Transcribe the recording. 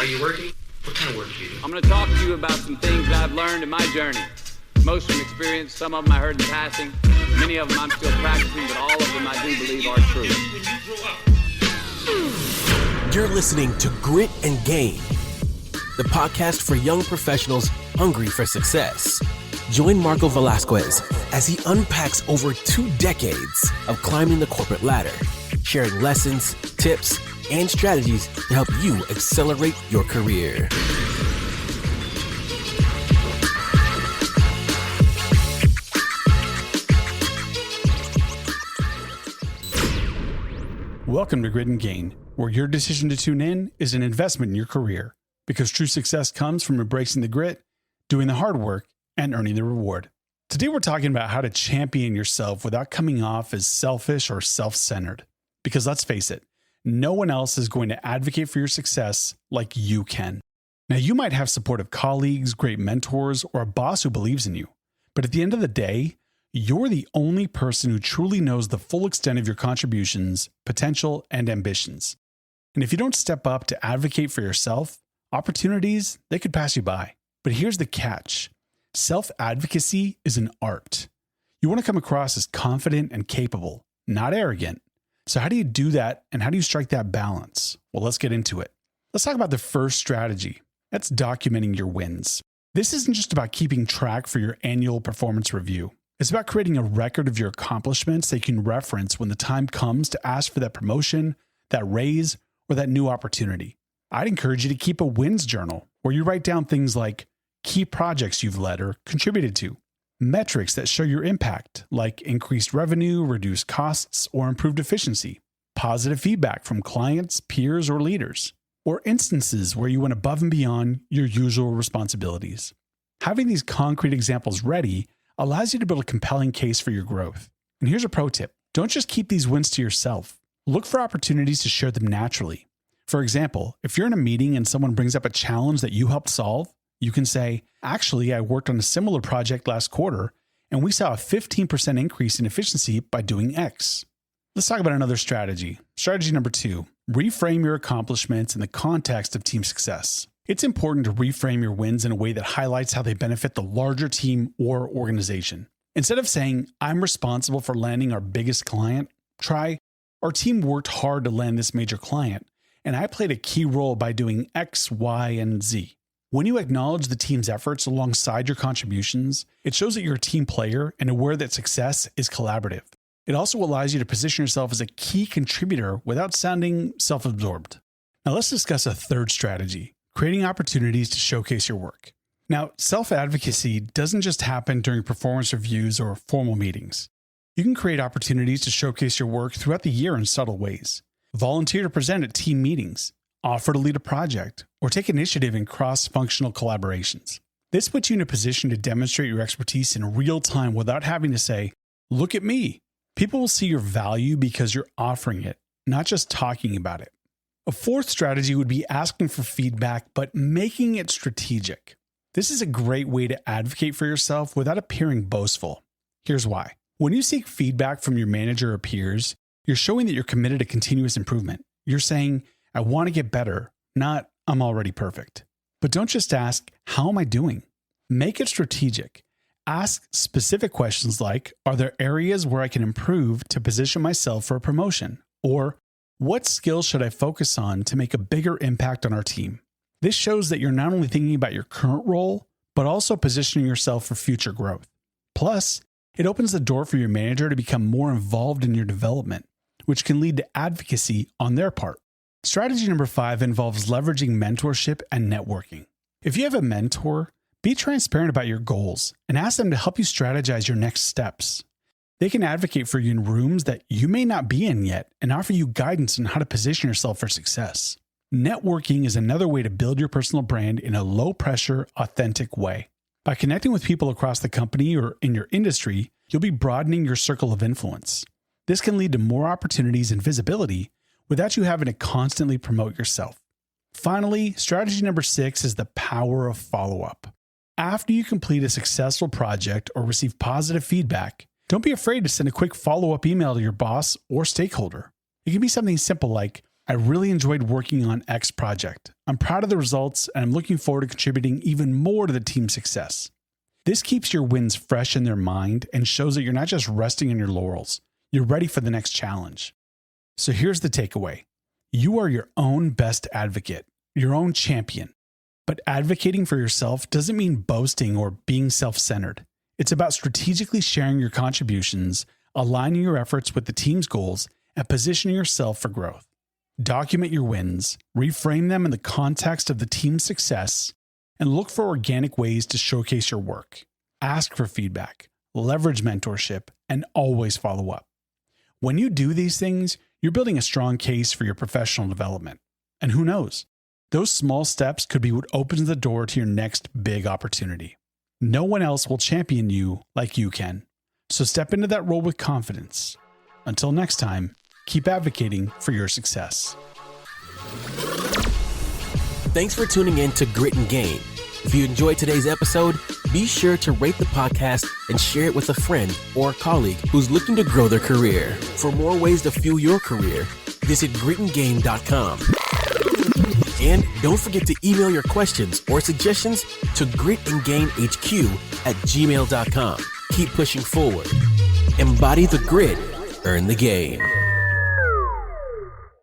Are you working? What kind of work do you do? I'm going to talk to you about some things that I've learned in my journey. Most from experience, some of them I heard in passing, many of them I'm still practicing, but all of them I do believe are true. You're listening to Grit and Gain, the podcast for young professionals hungry for success. Join Marco Velasquez as he unpacks over 2 decades of climbing the corporate ladder, sharing lessons, tips, and strategies to help you accelerate your career. Welcome to Grit and Gain, where your decision to tune in is an investment in your career, because true success comes from embracing the grit, doing the hard work, and earning the reward. Today we're talking about how to champion yourself without coming off as selfish or self-centered. Because let's face it, no one else is going to advocate for your success like you can. Now, you might have supportive colleagues, great mentors, or a boss who believes in you. But at the end of the day, you're the only person who truly knows the full extent of your contributions, potential, and ambitions. And if you don't step up to advocate for yourself, opportunities, they could pass you by. But here's the catch. Self-advocacy is an art. You want to come across as confident and capable, not arrogant. So how do you do that, and how do you strike that balance? Well, let's get into it. Let's talk about the first strategy. That's documenting your wins. This isn't just about keeping track for your annual performance review. It's about creating a record of your accomplishments that you can reference when the time comes to ask for that promotion, that raise, or that new opportunity. I'd encourage you to keep a wins journal where you write down things like key projects you've led or contributed to, metrics that show your impact, like increased revenue, reduced costs, or improved efficiency, positive feedback from clients, peers, or leaders, or instances where you went above and beyond your usual responsibilities. Having these concrete examples ready allows you to build a compelling case for your growth. And here's a pro tip. Don't just keep these wins to yourself. Look for opportunities to share them naturally. For example, if you're in a meeting and someone brings up a challenge that you helped solve, you can say, actually, I worked on a similar project last quarter, and we saw a 15% increase in efficiency by doing X. Let's talk about another strategy. Strategy number 2, reframe your accomplishments in the context of team success. It's important to reframe your wins in a way that highlights how they benefit the larger team or organization. Instead of saying, I'm responsible for landing our biggest client, try, our team worked hard to land this major client, and I played a key role by doing X, Y, and Z. When you acknowledge the team's efforts alongside your contributions, it shows that you're a team player and aware that success is collaborative. It also allows you to position yourself as a key contributor without sounding self-absorbed. Now let's discuss a third strategy, creating opportunities to showcase your work. Now, self-advocacy doesn't just happen during performance reviews or formal meetings. You can create opportunities to showcase your work throughout the year in subtle ways. Volunteer to present at team meetings, offer to lead a project, or take initiative in cross-functional collaborations. This puts you in a position to demonstrate your expertise in real time without having to say, look at me. People will see your value because you're offering it, not just talking about it. A fourth strategy would be asking for feedback, but making it strategic. This is a great way to advocate for yourself without appearing boastful. Here's why. When you seek feedback from your manager or peers, you're showing that you're committed to continuous improvement. You're saying, I want to get better, not I'm already perfect. But don't just ask, how am I doing? Make it strategic. Ask specific questions like, are there areas where I can improve to position myself for a promotion? Or, what skills should I focus on to make a bigger impact on our team? This shows that you're not only thinking about your current role, but also positioning yourself for future growth. Plus, it opens the door for your manager to become more involved in your development, which can lead to advocacy on their part. Strategy number 5 involves leveraging mentorship and networking. If you have a mentor, be transparent about your goals and ask them to help you strategize your next steps. They can advocate for you in rooms that you may not be in yet and offer you guidance on how to position yourself for success. Networking is another way to build your personal brand in a low-pressure, authentic way. By connecting with people across the company or in your industry, you'll be broadening your circle of influence. This can lead to more opportunities and visibility without you having to constantly promote yourself. Finally, strategy number 6 is the power of follow-up. After you complete a successful project or receive positive feedback, don't be afraid to send a quick follow-up email to your boss or stakeholder. It can be something simple like, I really enjoyed working on X project. I'm proud of the results and I'm looking forward to contributing even more to the team's success. This keeps your wins fresh in their mind and shows that you're not just resting on your laurels. You're ready for the next challenge. So here's the takeaway. You are your own best advocate, your own champion. But advocating for yourself doesn't mean boasting or being self-centered. It's about strategically sharing your contributions, aligning your efforts with the team's goals, and positioning yourself for growth. Document your wins, reframe them in the context of the team's success, and look for organic ways to showcase your work. Ask for feedback, leverage mentorship, and always follow up. When you do these things, you're building a strong case for your professional development. And who knows? Those small steps could be what opens the door to your next big opportunity. No one else will champion you like you can. So step into that role with confidence. Until next time, keep advocating for your success. Thanks for tuning in to Grit and Gain. If you enjoyed today's episode, be sure to rate the podcast and share it with a friend or colleague who's looking to grow their career. For more ways to fuel your career, visit gritandgain.com. And don't forget to email your questions or suggestions to gritandgainhq@gmail.com. Keep pushing forward. Embody the grit, earn the gain.